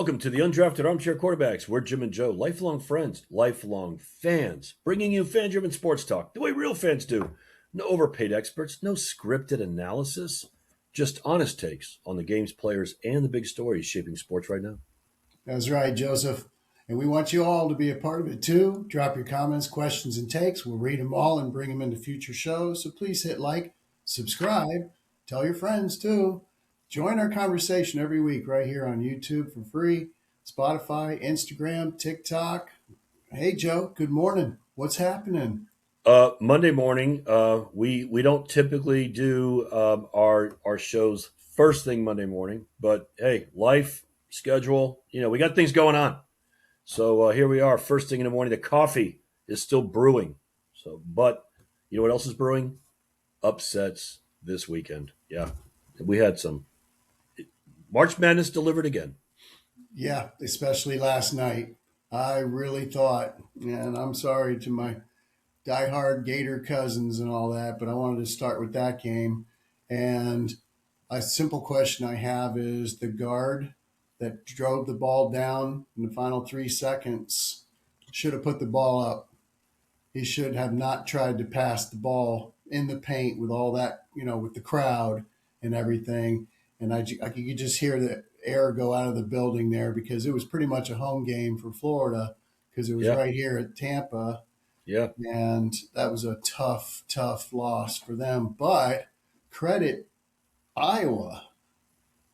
Welcome to the Undrafted Armchair Quarterbacks. We're Jim and Joe, lifelong friends, lifelong fans, bringing you fan-driven sports talk the way real fans do. No overpaid experts, no scripted analysis, just honest takes on the games, players, and the big stories shaping sports right now. That's right, Joseph. And we want you all to be a part of it too. Drop your comments, questions, and takes. We'll read them all and bring them into future shows. So please hit like, subscribe, tell your friends too. Join our conversation every week right here on YouTube for free, Spotify, Instagram, TikTok. Hey, Joe, good morning. What's happening? Monday morning, we don't typically do our shows first thing Monday morning, but hey, life, schedule, we got things going on. So here we are, first thing in the morning. The coffee is still brewing. But you know what else is brewing? Upsets this weekend. Yeah, we had some. March Madness delivered again. Yeah, especially last night. I really thought, and I'm sorry to my diehard Gator cousins and all that, but I wanted to start with that game. And a simple question I have is the guard that drove the ball down in the final 3 seconds should have put the ball up. He should have not tried to pass the ball in the paint with all that, with the crowd and everything. And I could just hear the air go out of the building there because it was pretty much a home game for Florida because it was Yeah, right here at Tampa. yeah, And that was a tough, tough loss for them. But credit Iowa.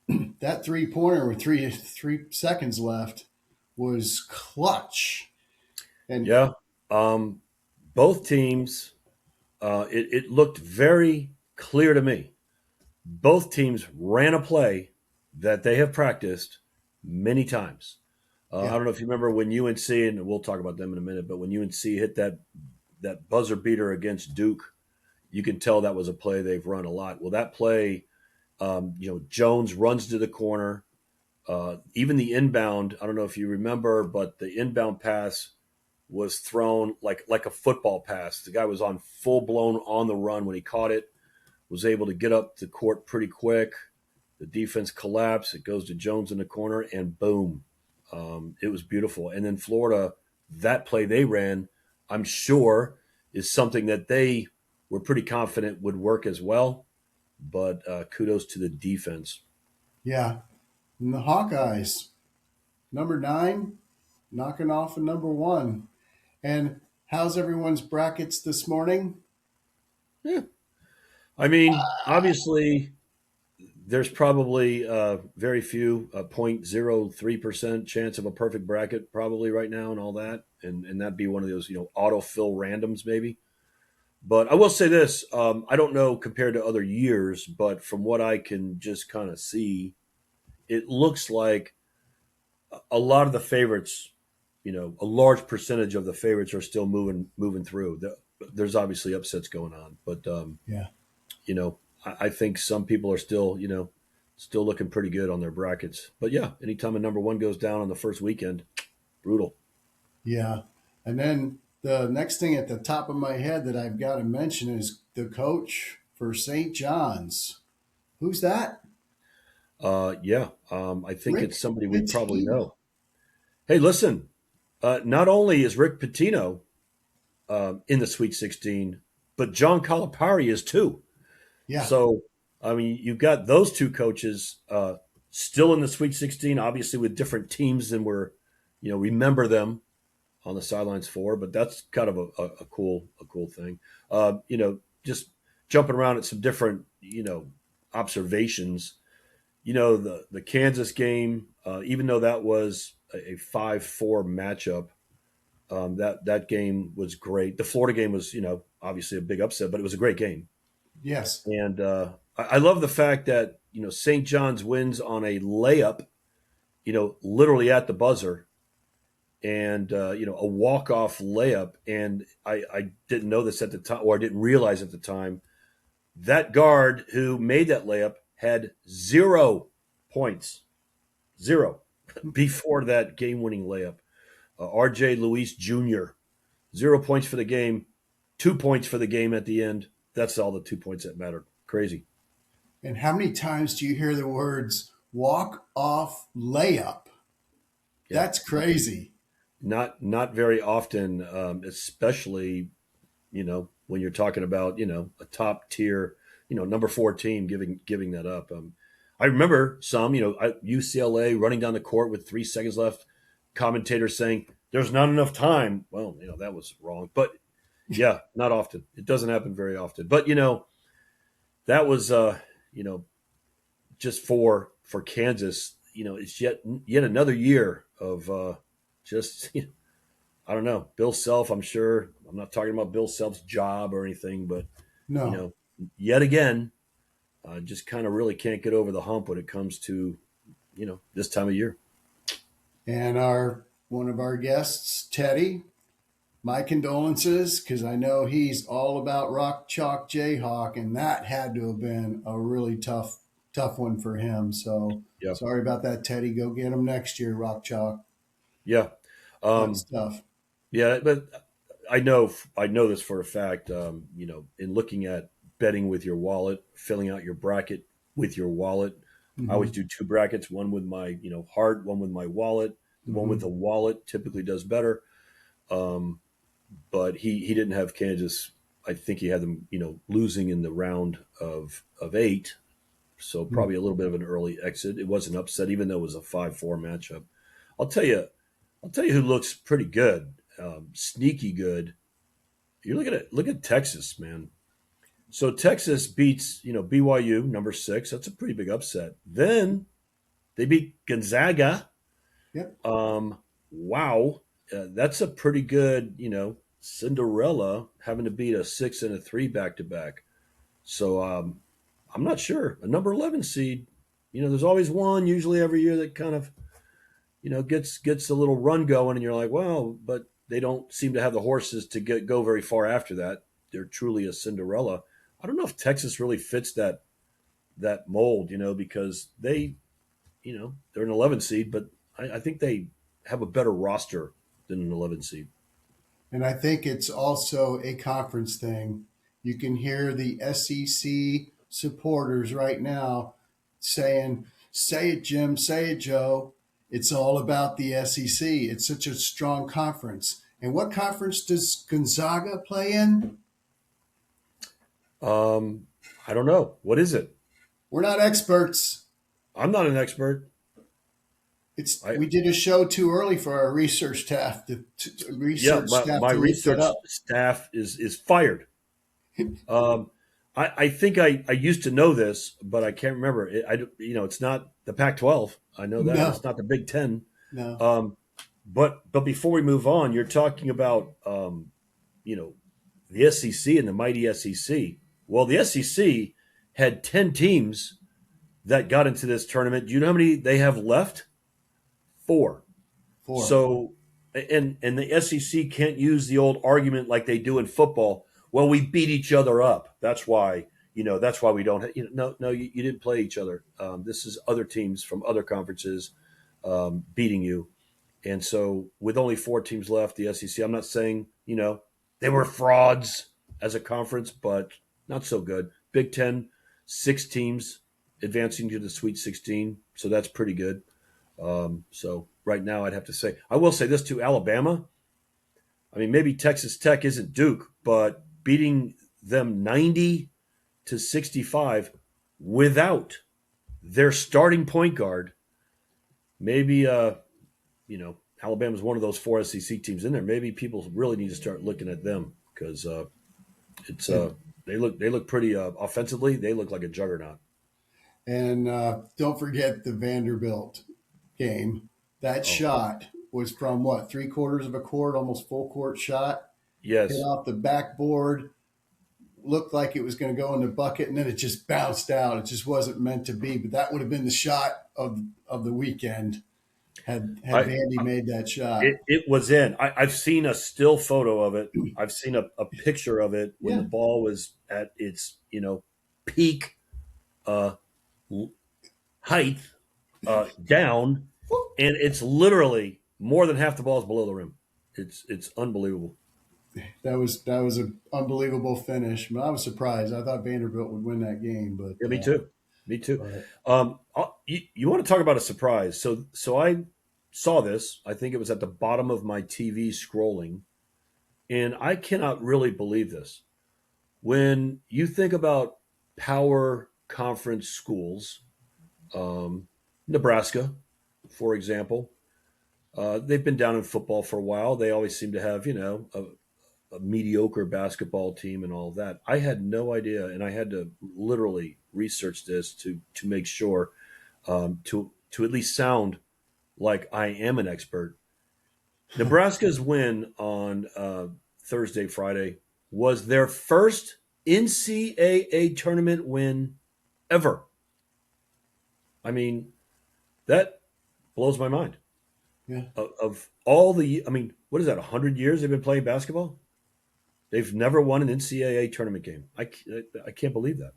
That 3-pointer with 3 seconds left was clutch. And yeah. Both teams. It looked very clear to me. Both teams ran a play that they have practiced many times. I yeah, don't know if you remember when UNC, and we'll talk about them in a minute, but when UNC hit that buzzer beater against Duke, you can tell that was a play they've run a lot. Well, that play, Jones runs to the corner. Even the inbound, I don't know if you remember, but the inbound pass was thrown like a football pass. The guy was on full blown on the run when he caught it, was able to get up the court pretty quick. The defense collapsed. It goes to Jones in the corner, and boom, it was beautiful. And then Florida, that play they ran, I'm sure, is something that they were pretty confident would work as well. But kudos to the defense. yeah. And the Hawkeyes, number 9, knocking off a number 1. And how's everyone's brackets this morning? Yeah. I mean, obviously, there's probably very few, 0.03% chance of a perfect bracket probably right now and all that. And that'd be one of those, autofill randoms maybe. But I will say this, I don't know compared to other years, but from what I can just kind of see, it looks like a lot of the favorites, a large percentage of the favorites are still moving through. There's obviously upsets going on, but Yeah. I think some people are still looking pretty good on their brackets. But yeah, anytime a number one goes down on the first weekend, brutal. Yeah. And then the next thing at the top of my head that I've got to mention is the coach for St. John's. Who's that? Yeah, I think Rick it's somebody we probably Pitino. know. Hey, listen, not only is Rick Pitino in the Sweet 16, but John Calipari is too. Yeah. So, I mean, you've got those two coaches still in the Sweet 16, obviously with different teams than we're, remember them on the sidelines for. But that's kind of a cool thing. Just jumping around at some different, observations. The Kansas game, even though that was a 5-4 matchup, that game was great. The Florida game was, obviously a big upset, but it was a great game. Yes. And I love the fact that St. John's wins on a layup, literally at the buzzer, and a walk off layup. And I didn't know this at the time, or I didn't realize at the time that guard who made that layup had 0 points, zero before that game winning layup. R.J. Luis Jr. 0 points for the game, 2 points for the game at the end. That's all the 2 points that mattered. Crazy. And how many times do you hear the words walk off layup? Yeah. That's crazy. Not very often, especially when you're talking about a top tier number four team giving that up. I remember some UCLA running down the court with 3 seconds left. Commentators saying there's not enough time. Well, that was wrong, but yeah, not often. It doesn't happen very often. But that was just for Kansas. It's yet another year of just I don't know. Bill Self, I'm sure. I'm not talking about Bill Self's job or anything, but you No. know, yet again, just kind of really can't get over the hump when it comes to this time of year. And our one of our guests, Teddy, my condolences because I know he's all about Rock Chalk Jayhawk, and that had to have been a really tough one for him. So Yeah, sorry about that, Teddy. Go get him next year, Rock Chalk. yeah, That was um, tough. yeah. But I know this for a fact. In looking at betting with your wallet, filling out your bracket with your wallet, I always Hmm. do two brackets: one with my heart, one with my wallet. The one with Hmm. the wallet typically does better. Um, but he didn't have Kansas. I think he had them losing in the round of eight, so probably a little bit of an early exit. It was an upset, even though it was a 5-4 matchup. I'll tell you, I'll tell you who looks pretty good, sneaky good. You look at Texas, man. So Texas beats BYU number 6. That's a pretty big upset. Then they beat Gonzaga. Yep. Wow, that's a pretty good Cinderella having to beat a 6 and a 3 back to back. So I'm not sure. A number 11 seed, there's always one usually every year that kind of gets a little run going, and you're like, well, but they don't seem to have the horses to go very far after that. They're truly a Cinderella. I don't know if Texas really fits that mold, because they're an 11 seed, but I think they have a better roster than an 11 seed. And I think it's also a conference thing. You can hear the SEC supporters right now saying, "Say it, Jim, say it, Joe. It's all about the SEC. It's such a strong conference." And what conference does Gonzaga play in? Um, I don't know. What is it? We're not experts. I'm not an expert. It's I we did a show too early for our research staff to Yeah, research staff my to look that research up. staff is fired. Um, I think I used to know this, but I can't remember. It's not the Pac-12. I know that No, it's not the Big Ten. no. Um, but before we move on, you're talking about you know the SEC and the mighty SEC. Well, the SEC had 10 teams that got into this tournament. Do you know how many they have left? 4. Four. So, and the SEC can't use the old argument like they do in football. Well, we beat each other up. That's why That's why we don't. No, you didn't play each other. This is other teams from other conferences beating you. And so, with only 4 teams left, the SEC. I'm not saying they were frauds as a conference, but not so good. Big Ten, 6 teams advancing to the Sweet 16, so that's pretty good. So right now, I'd have to say I will say this to Alabama. I mean, maybe Texas Tech isn't Duke, but beating them 90-65 without their starting point guard, maybe Alabama's one of those 4 SEC teams in there. Maybe people really need to start looking at them because it's And they look pretty offensively. They look like a juggernaut. don't forget the Vanderbilt game. That Oh shot was from what, three quarters of a court, almost full court shot, hit yes, off the backboard, looked like it was going to go in the bucket, and then it just bounced out. It just wasn't meant to be. But that would have been the shot of the weekend had I Vandy made that shot. it was in. I've seen a still photo of it. I've seen a picture of it when the Yeah, ball was at its peak uh, height down, and it's literally more than half the ball is below the rim. It's unbelievable. that was an unbelievable finish. But I was surprised. I thought Vanderbilt would win that game, but Yeah, me too. Me too. but You want to talk about a surprise? So I saw this. I think it was at the bottom of my TV scrolling, and I cannot really believe this. When you think about power conference schools, Nebraska, for example, they've been down in football for a while. They always seem to have, a mediocre basketball team and all of that. I had no idea, and I had to literally research this to make sure, to at least sound like I am an expert. Nebraska's win on Thursday, Friday was their first NCAA tournament win ever. I mean, that blows my mind. Yeah. Of all the, I mean, what is that? 100 years they've been playing basketball. They've never won an NCAA tournament game. I can't believe that.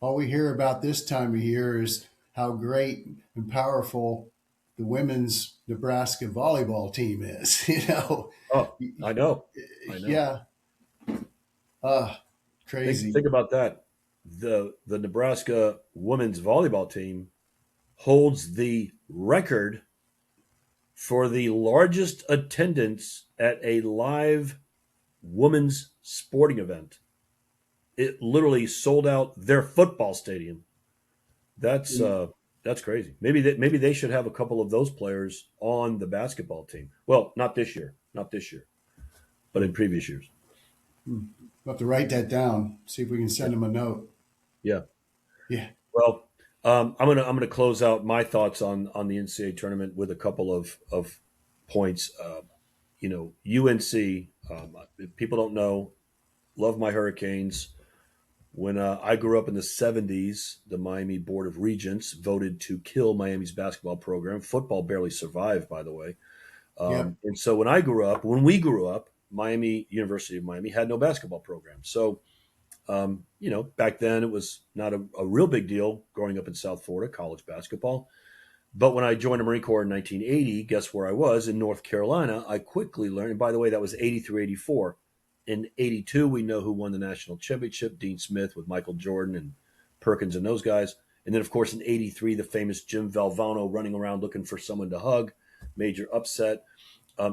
All we hear about this time of year is how great and powerful the women's Nebraska volleyball team is. Oh, I know. Yeah. Crazy. Think about that. The Nebraska women's volleyball team holds the record for the largest attendance at a live women's sporting event. It literally sold out their football stadium. That's crazy. Maybe they should have a couple of those players on the basketball team. Well, not this year, but in previous years. We'll have to write that down. See if we can send them a note. Yeah. Yeah. Well, I'm gonna close out my thoughts on the NCAA tournament with a couple of points. UNC. People don't know. Love my Hurricanes. When I grew up in the 70s, the Miami Board of Regents voted to kill Miami's basketball program. Football barely survived, by the way. And so when we grew up, University of Miami had no basketball program. So, back then it was not a real big deal growing up in South Florida, college basketball. But when I joined the Marine Corps in 1980, guess where I was? In North Carolina. I quickly learned, and by the way, that was 80 through 84. In 82, we know who won the national championship, Dean Smith with Michael Jordan and Perkins and those guys. And then, of course, in 83, the famous Jim Valvano running around looking for someone to hug, major upset.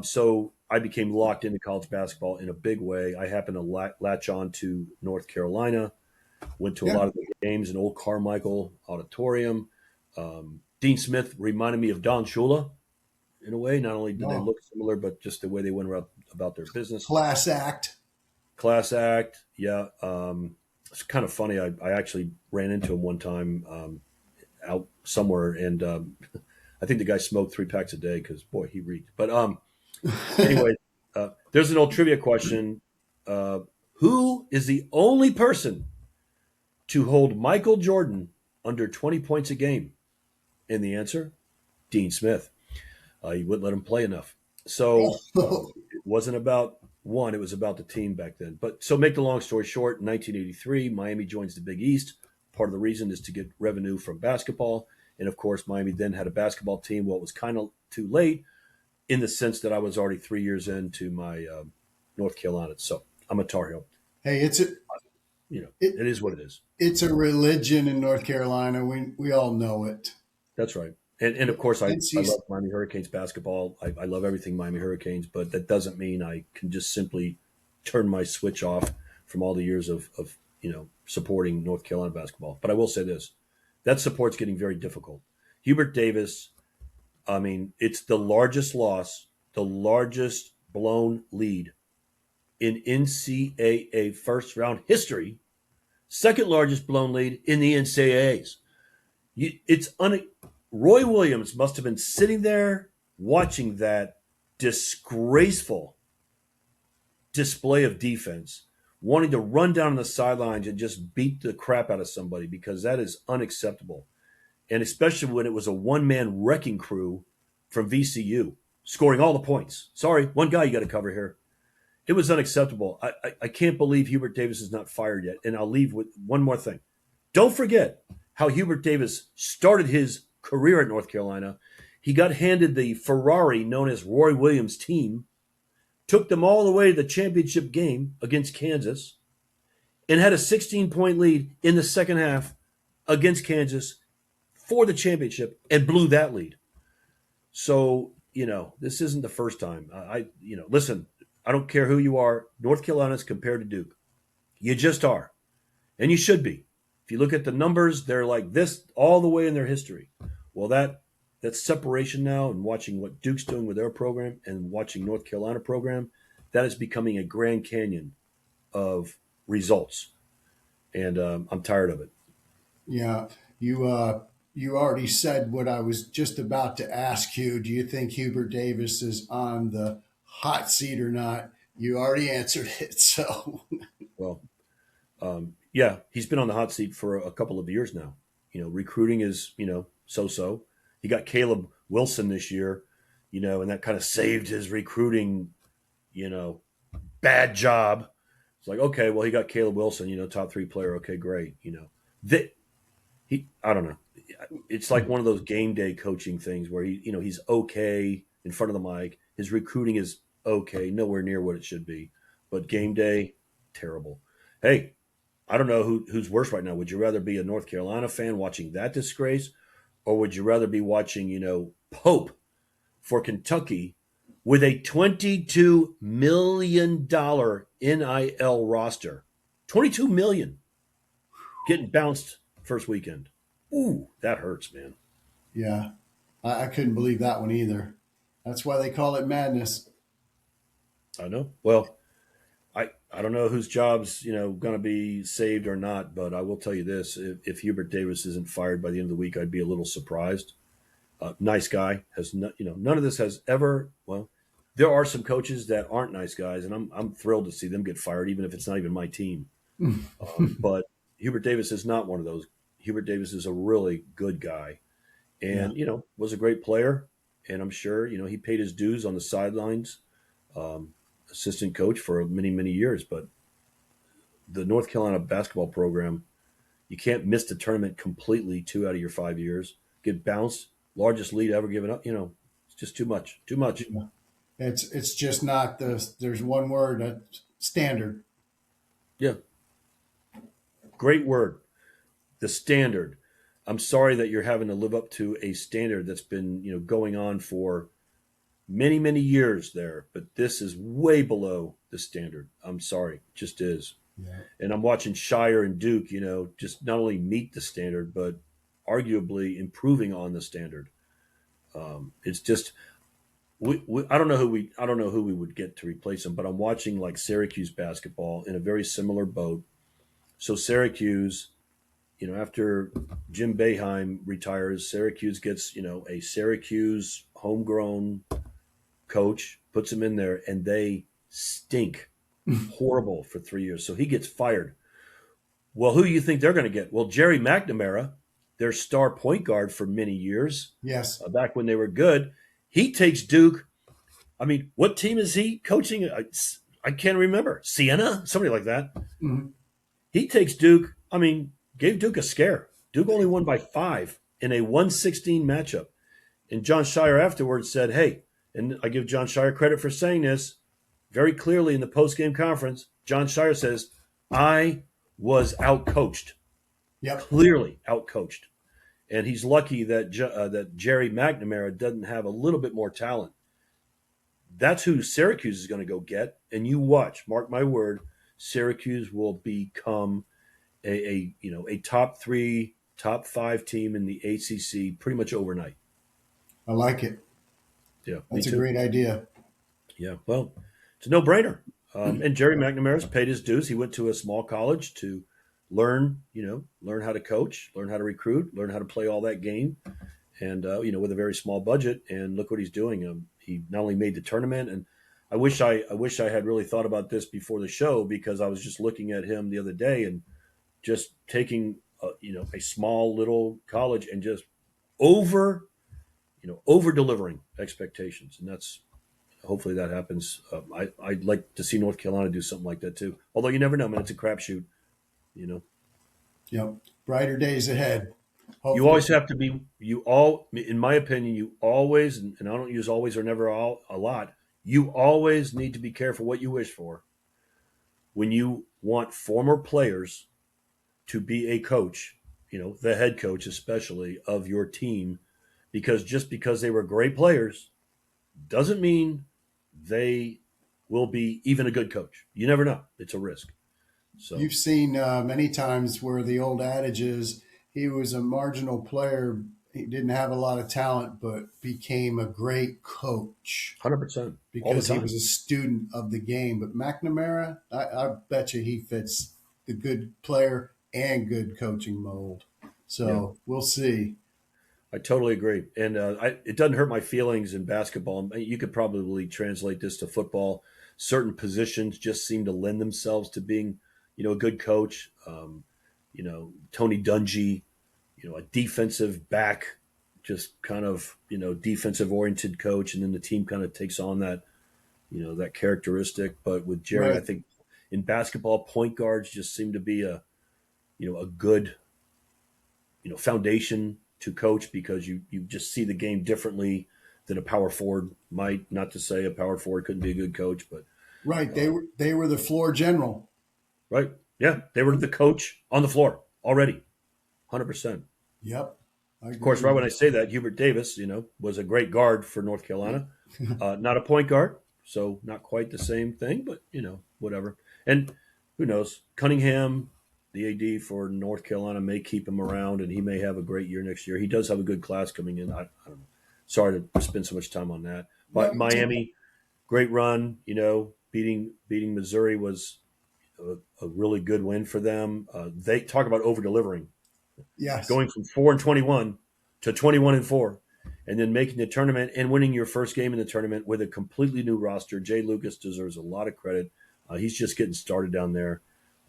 So I became locked into college basketball in a big way. I happened to latch on to North Carolina, went to a lot of the games in Old Carmichael Auditorium. Dean Smith reminded me of Don Shula in a way. Not only did they look similar, but just the way they went about their business. Class act, yeah. It's kind of funny. I actually ran into him one time out somewhere, and I think the guy smoked 3 packs a day because, boy, he reeked. But anyway, there's an old trivia question. Who is the only person to hold Michael Jordan under 20 points a game? And the answer, Dean Smith. He wouldn't let him play enough. So it wasn't about one, it was about the team back then. But so make the long story short, in 1983, Miami joins the Big East. Part of the reason is to get revenue from basketball. And of course, Miami then had a basketball team. Well, it was kind of too late in the sense that I was already 3 years into my North Carolina. So I'm a Tar Heel. Hey, it is what it is. It's a religion in North Carolina. We all know it. That's right. And of course, I love Miami Hurricanes basketball. I love everything Miami Hurricanes, but that doesn't mean I can just simply turn my switch off from all the years of supporting North Carolina basketball. But I will say this, that support's getting very difficult. Hubert Davis, I mean, it's the largest loss, the largest blown lead in NCAA first round history, second largest blown lead in the NCAAs. Roy Williams must have been sitting there watching that disgraceful display of defense, wanting to run down the sidelines and just beat the crap out of somebody, because that is unacceptable. And especially when it was a one-man wrecking crew from VCU scoring all the points. Sorry, one guy you got to cover here. It was unacceptable. I can't believe Hubert Davis is not fired yet. And I'll leave with one more thing. Don't forget how Hubert Davis started his career at North Carolina. He got handed the Ferrari known as Roy Williams team, took them all the way to the championship game against Kansas, and had a 16-point lead in the second half against Kansas for the championship and blew that lead. So this isn't the first time. Listen, I don't care who you are. North Carolina's compared to Duke. You just are. And you should be. If you look at the numbers, they're like this all the way in their history. Well, that separation now and watching what Duke's doing with their program and watching North Carolina program, that is becoming a Grand Canyon of results. And I'm tired of it. Yeah, you already said what I was just about to ask you. Do you think Hubert Davis is on the hot seat or not? You already answered it. So, Well, yeah, he's been on the hot seat for a couple of years now. Recruiting is, so-so. He got Caleb Wilson this year, and that kind of saved his recruiting, you know, bad job. It's like, okay, well, he got Caleb Wilson, top 3 player. Okay, great. That I don't know. It's like one of those game day coaching things where he's okay in front of the mic. His recruiting is okay, nowhere near what it should be, but game day, terrible. Hey, I don't know who's worse right now. Would you rather be a North Carolina fan watching that disgrace, or would you rather be watching, Pope for Kentucky with a $22 million NIL roster? $22 million getting bounced first weekend. Ooh, that hurts, man. yeah, I couldn't believe that one either. That's why they call it madness. I know. Well, I don't know whose job's going to be saved or not, but I will tell you this: if Hubert Davis isn't fired by the end of the week, I'd be a little surprised. Nice guy, has none of this has ever. Well, there are some coaches that aren't nice guys, and I'm thrilled to see them get fired, even if it's not even my team. But Hubert Davis is not one of those. Hubert Davis is a really good guy, Yeah, and was a great player, and I'm sure he paid his dues on the sidelines. Assistant coach for many years, but the North Carolina basketball program, you can't miss the tournament completely 2 out of your 5 years. Get bounced, largest lead ever given up. It's just too much. Too much. it's just not the. There's one word, standard. Yeah, great word. The standard. I'm sorry that you're having to live up to a standard that's been going on for many years there, but this is way below the standard. I'm sorry, it just is. Yeah, And I'm watching Shire and Duke, just not only meet the standard, but arguably improving on the standard. It's just I don't know who we would get to replace them, but I'm watching like Syracuse basketball in a very similar boat. So Syracuse, after Jim Boeheim retires, Syracuse gets a Syracuse homegrown coach, puts him in there, and they stink horrible for 3 years. So he gets fired. Well, who do you think they're going to get? Well, Jerry McNamara, their star point guard for many years, yes, back when they were good, he takes Duke. I mean, what team is he coaching? I can't remember. Siena? Somebody like that. hmm He takes Duke. I mean, gave Duke a scare. Duke only won by 5 in a 116 matchup. And John Shire afterwards said, hey, and I give John Shire credit for saying this very clearly in the post-game conference. John Shire says, I was outcoached, yep, clearly outcoached. And he's lucky that that Jerry McNamara doesn't have a little bit more talent. That's who Syracuse is going to go get. And you watch, mark my word, Syracuse will become a top 3, top 5 team in the ACC pretty much overnight. I like it. Yeah, me That's a too. great idea. Yeah, well, it's a no-brainer. And Jerry McNamara's paid his dues. He went to a small college to learn how to coach, learn how to recruit, learn how to play all that game, and with a very small budget. And look what he's doing. He not only made the tournament, and I wish I had really thought about this before the show, because I was just looking at him the other day and just taking a small little college and just over over delivering expectations, and that's hopefully that happens. I'd like to see North Carolina do something like that too. Although you never know, man. It's a crapshoot. You know, Yep, brighter days ahead. you Hopefully, always have to be. You all, in my opinion, you always, and I don't use always or never all a lot. You always need to be careful what you wish for when you want former players to be a coach. The head coach, especially of your team, because just because they were great players doesn't mean they will be even a good coach. You never know. It's a risk. So You've seen many times where the old adage is he was a marginal player. He didn't have a lot of talent, but became a great coach 100% all the because he was time. a student of the game. But McNamara, I bet you he fits the good player and good coaching mold. Yeah. So we'll see. I totally agree, and it doesn't hurt my feelings in basketball. You could probably translate this to football. Certain positions just seem to lend themselves to being, a good coach. Tony Dungy, a defensive back, just kind of defensive oriented coach, and then the team kind of takes on that characteristic. But with Jerry, I Right. think in basketball, point guards just seem to be a good foundation to coach because you just see the game differently than a power forward might. Not to say a power forward couldn't be a good coach, but Right. uh, They were the floor general. right, yeah, they were the coach on the floor already, 100%. Yep. I Of course, agree. right when I say that, Hubert Davis, was a great guard for North Carolina, not a point guard, so not quite the same thing, but whatever. And who knows? Cunningham, the AD for North Carolina, may keep him around, and he may have a great year next year. He does have a good class coming in. I don't know. Sorry to spend so much time on that, No, but me too. Miami, great run. Beating Missouri was a really good win for them. They talk about over delivering, Yes. going from 4-21 to 21-4, and then making the tournament and winning your first game in the tournament with a completely new roster. Jay Lucas deserves a lot of credit. He's just getting started down there.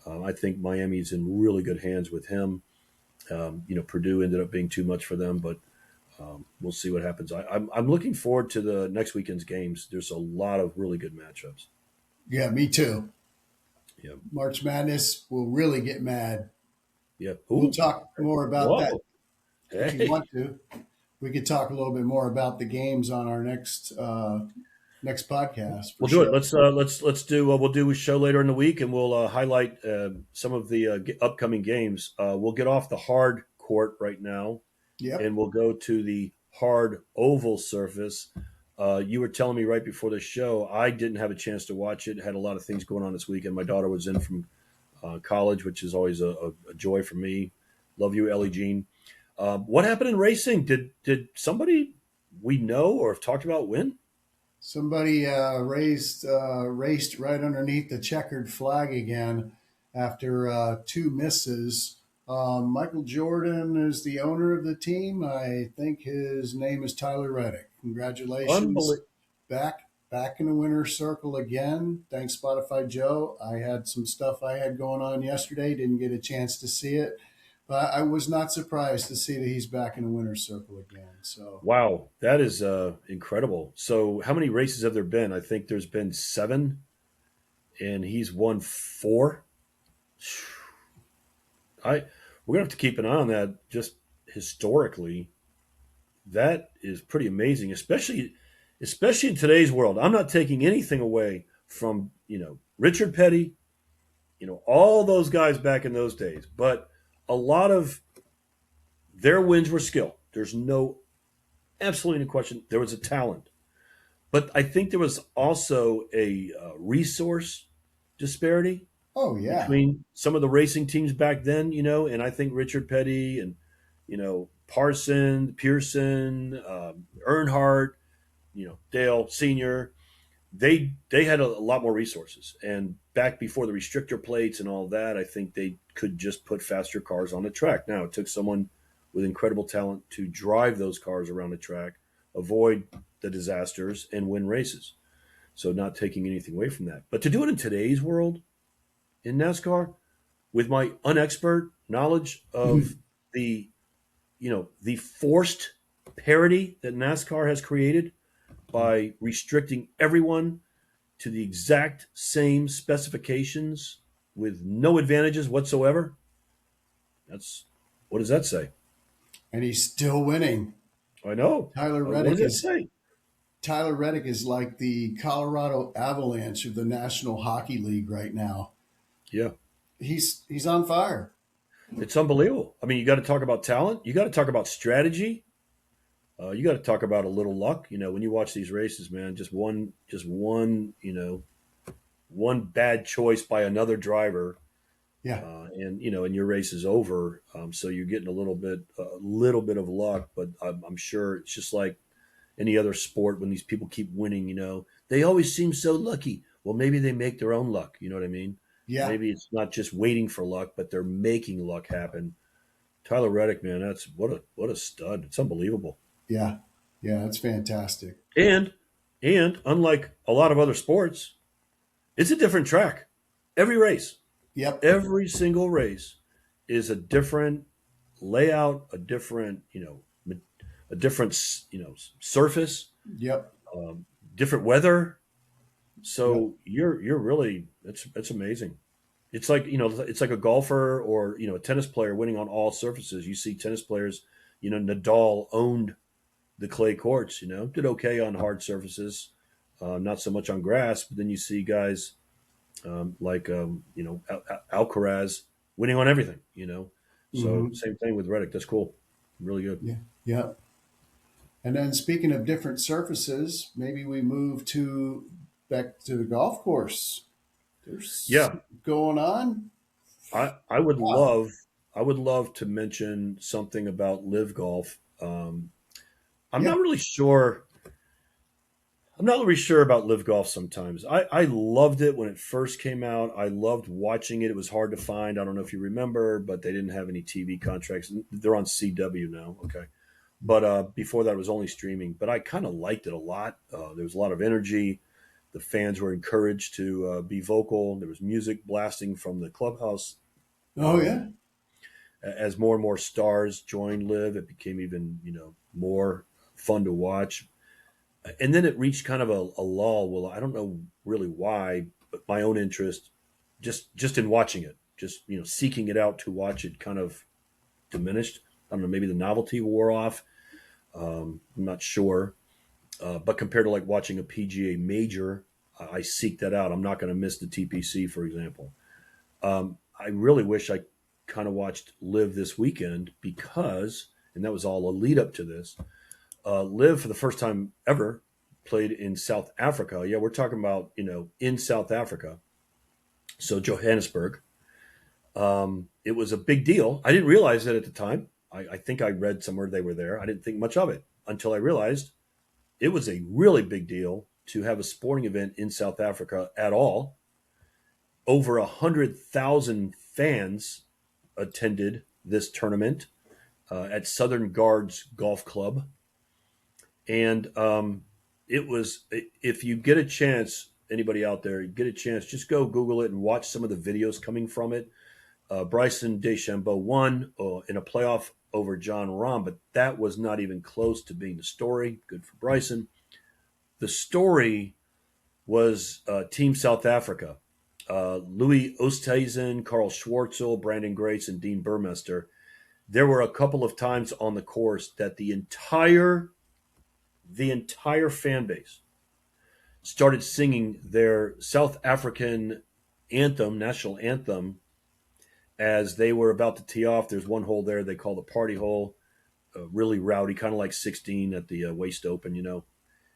I think Miami's in really good hands with him. Purdue ended up being too much for them, but we'll see what happens. I'm looking forward to the next weekend's games. There's a lot of really good matchups. Yeah, me too. Yeah, March Madness will really get mad. yeah. We'll Ooh, talk more about that whoa, if you hey. want to. We could talk a little bit more about the games on our next podcast for We'll do it. sure. Let's do. We'll do a show later in the week, and we'll highlight some of the upcoming games. We'll get off the hard court right now, Yep. and we'll go to the hard oval surface. You were telling me right before the show, I didn't have a chance to watch it. Had a lot of things going on this weekend. My daughter was in from college, which is always a joy for me. Love you, Ellie Jean. What happened in racing? Did somebody we know or have talked about win? Somebody raced right underneath the checkered flag again after two misses. Michael Jordan is the owner of the team. I think his name is Tyler Reddick. Congratulations, Unbelievable. back in the winner's circle again. Thanks, Spotify Joe. I had some stuff I had going on yesterday. Didn't get a chance to see it, but I was not surprised to see that he's back in the winner's circle again. So Wow, that is incredible. So, how many races have there been? I think there's been 7, and he's won 4. We're gonna have to keep an eye on that. Just historically, that is pretty amazing, especially in today's world. I'm not taking anything away from Richard Petty, all those guys back in those days, but a lot of their wins were skill. There's no absolutely no question. There was a talent. But I think there was also a resource disparity oh yeah. between some of the racing teams back then, and I think Richard Petty and, Parson, Pearson, Earnhardt, Dale Sr., they had a lot more resources. And back before the restrictor plates and all that, I think they could just put faster cars on the track. Now, it took someone with incredible talent to drive those cars around the track, avoid the disasters, and win races. So, not taking anything away from that. But to do it in today's world in NASCAR, with my unexpert knowledge of the the forced parity that NASCAR has created by restricting everyone to the exact same specifications with no advantages whatsoever. That's what does that say? And he's still winning. I know. Tyler What Reddick does that is say? Tyler Reddick is like the Colorado Avalanche of the National Hockey League right now. Yeah, He's on fire. it's unbelievable. I mean, you got to talk about talent. You got to talk about strategy. You got to talk about a little luck. When you watch these races, man, just one, one bad choice by another driver, Yeah. and your race is over. So you're getting a little bit of luck, but I'm sure it's just like any other sport when these people keep winning. They always seem so lucky. Well, maybe they make their own luck. You know what I mean? Yeah. Maybe it's not just waiting for luck, but they're making luck happen. Tyler Reddick, man, that's what a stud. It's unbelievable. Yeah. Yeah. That's fantastic. And and unlike a lot of other sports, it's a different track. Every race, Yep. every single race is a different layout, a different surface, Yep. different weather. Yep. So you're really it's amazing. It's like a golfer or a tennis player winning on all surfaces. You see tennis players, Nadal owned the clay courts. Did okay on hard surfaces, not so much on grass. But then you see guys like Alcaraz winning on everything. So Hmm. same thing with Reddick. That's cool, really good. Yeah. Yeah. And then speaking of different surfaces, maybe we move to back to the golf course. There's Yeah, going on. I would Wow. love I would love to mention something about live golf. I'm Yeah. not really sure. I'm not really sure about live golf sometimes. I loved it when it first came out. I loved watching it. It was hard to find. I don't know if you remember, but they didn't have any TV contracts. They're on CW now. Okay. But before that, it was only streaming. But I kind of liked it a lot. There was a lot of energy. The fans were encouraged to be vocal. There was music blasting from the clubhouse. Oh Um, yeah. as more and more stars joined live, it became even more fun to watch. And then it reached kind of a lull. Well, I don't know really why, but my own interest, just in watching it, just seeking it out to watch it, kind of diminished. I don't know, maybe the novelty wore off. I'm not sure, but compared to like watching a PGA major, I seek that out. I'm not going to miss the TPC, for example. I really wish I kind of watched Live this weekend because, and that was all a lead up to this. Live for the first time ever played in South Africa. Yeah, we're talking about in South Africa, so Johannesburg. It was a big deal. I didn't realize it at the time. I think I read somewhere they were there. I didn't think much of it until I realized it was a really big deal to have a sporting event in South Africa at all. Over 100,000 fans attended this tournament at Southern Guards Golf Club, and it was. If you get a chance, anybody out there, get a chance, just go Google it and watch some of the videos coming from it. Bryson DeChambeau won in a playoff over John Rahm, but that was not even close to being the story. Good for Bryson. The story was Team South Africa. Louis Oosthuizen, Carl Schwartzel, Brandon Grace, and Dean Burmester. There were a couple of times on the course that the entire fan base started singing their South African anthem, national anthem, as they were about to tee off. There's one hole there they call the party hole, really rowdy, kind of like 16 at the Waste Open.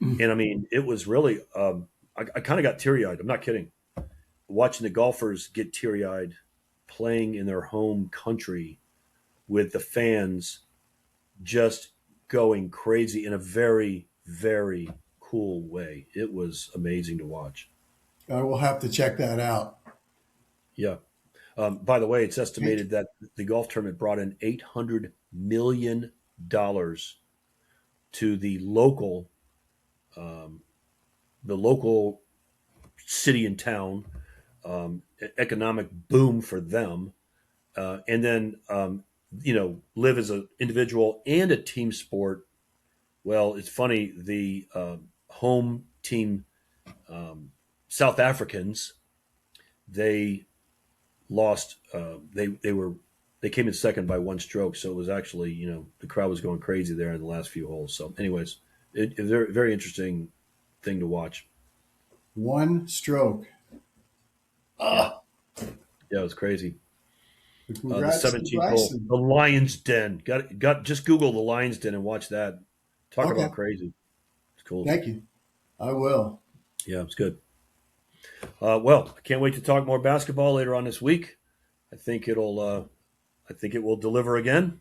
And I mean, it was really, I kind of got teary eyed. I'm not kidding. Watching the golfers get teary eyed playing in their home country with the fans just going crazy in a very, very cool way. It was amazing to watch. I will have to check that out. Yeah. By the way, it's estimated that the golf tournament brought in $800 million to the local city and town, economic boom for them. And then, live as an individual and a team sport. Well, it's funny. The home team, South Africans, they lost. They came in second by one stroke. So it was actually the crowd was going crazy there in the last few holes. So, anyways, a very very interesting thing to watch. One stroke. Yeah, Ah, yeah, it was crazy. The congrats to 17th hole, Bryson. the Lions Den. Got just Google the Lions Den and watch that. Talk Okay. about crazy. It's cool. Thank you. I will. Yeah, it's good. Well, I can't wait to talk more basketball later on this week. I think it'll. I think it will deliver again.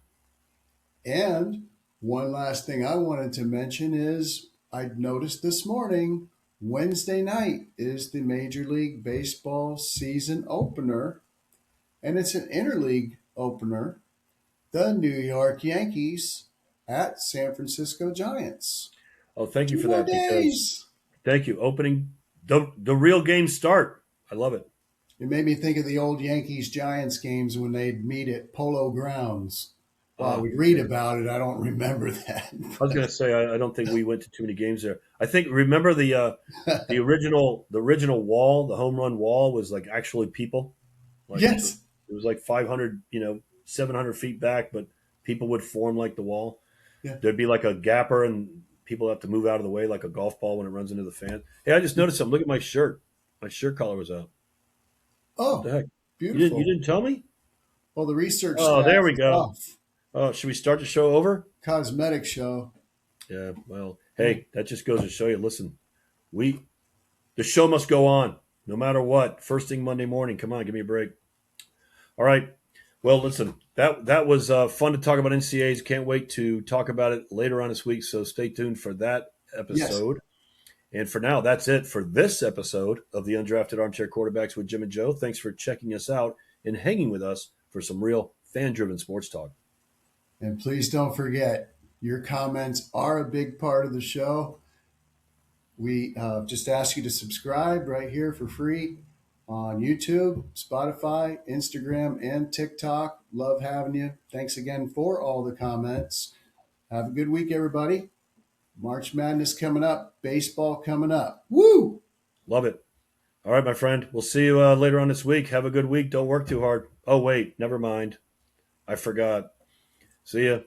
And one last thing I wanted to mention is I noticed this morning, Wednesday night is the Major League Baseball season opener, and it's an interleague opener. The New York Yankees at San Francisco Giants. Oh, thank you Two for more that because days. thank you. Opening the real games start. I love it. It made me think of the old Yankees Giants games when they'd meet at Polo Grounds. Well, I would read Okay. about it. I don't remember that. I was going to say I don't think we went to too many games there. I think remember the original wall, the home run wall was like actually people. Like Yes. it was like 500, 700 feet back, but people would form like the wall. Yeah. There'd be like a gapper, and people have to move out of the way like a golf ball when it runs into the fan. Hey, I just noticed something. Look at my shirt. My shirt collar was out. What the Oh, heck? You beautiful. didn't tell me? Well, the research Oh, there staff we is go. off. Oh, should we start the show over? Cosmetic show. Yeah. Well, hey, that just goes to show you. Listen, we the show must go on no matter what. First thing Monday morning. Come on, give me a break. All right. Well, listen, that was fun to talk about NCAAs. Can't wait to talk about it later on this week. So stay tuned for that Yes. episode. And for now, that's it for this episode of the Undrafted Armchair Quarterbacks with Jim and Joe. Thanks for checking us out and hanging with us for some real fan-driven sports talk. And please don't forget, your comments are a big part of the show. We just ask you to subscribe right here for free on YouTube, Spotify, Instagram, and TikTok. Love having you. Thanks again for all the comments. Have a good week, everybody. March Madness coming up, baseball coming up. Woo! Love it. All right, my friend. We'll see you later on this week. Have a good week. Don't work too hard. Oh, wait. Never mind. I forgot. See ya.